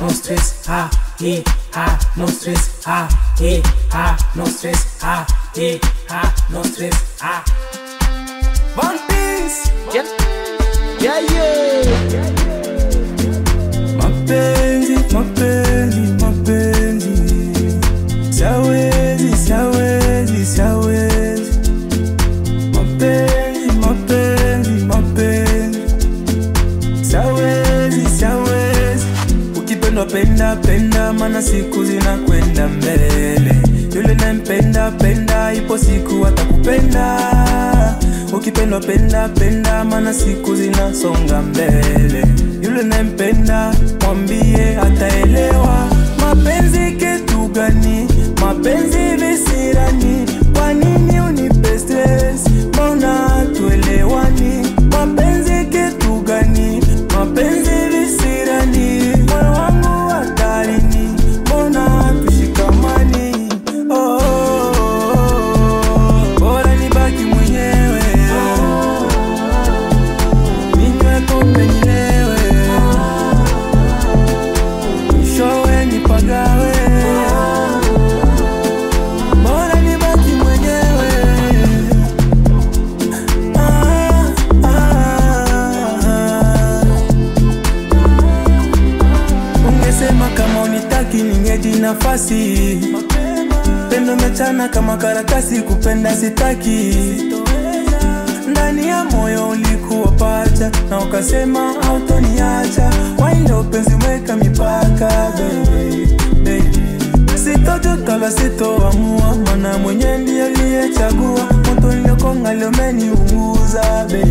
no stress, no stress, no stress, no stress, One Piece, Yeah. mapenzi, siawezi, mapenzi, siawezi, ukipendwa penda, mana siku zinakwenda mbele, yule nempenda, ipo siku atakupenda, ukipendwa penda, mana siku zinasonga mbele, yule nempenda, mwambie ataelewa, mapenzi kitu gani, mapenzi visirani, kwa nini unipe stress, mbona tuelewani, mapenzi kitu gani, mapenzi visirani, moyo wangu hatarini, mbona tushikamani, bora nibaki mwenyewe, ninywe pombe nilewe, nishowe nipagawe, bora nibaki mwenyewe. Ungesema kama unitaki ningeji nafasi, pendo mechana kama karatasi, kupenda sitaki, ndani ya moyo ulikuwa pacha, na ukasema hautoniacha, wainda upenzi mweka mipaka, baby. Sitojuta la sitoamua, mana mwenye ndiye aliyechagua, moto niliokonga leo umeniunguza, baby.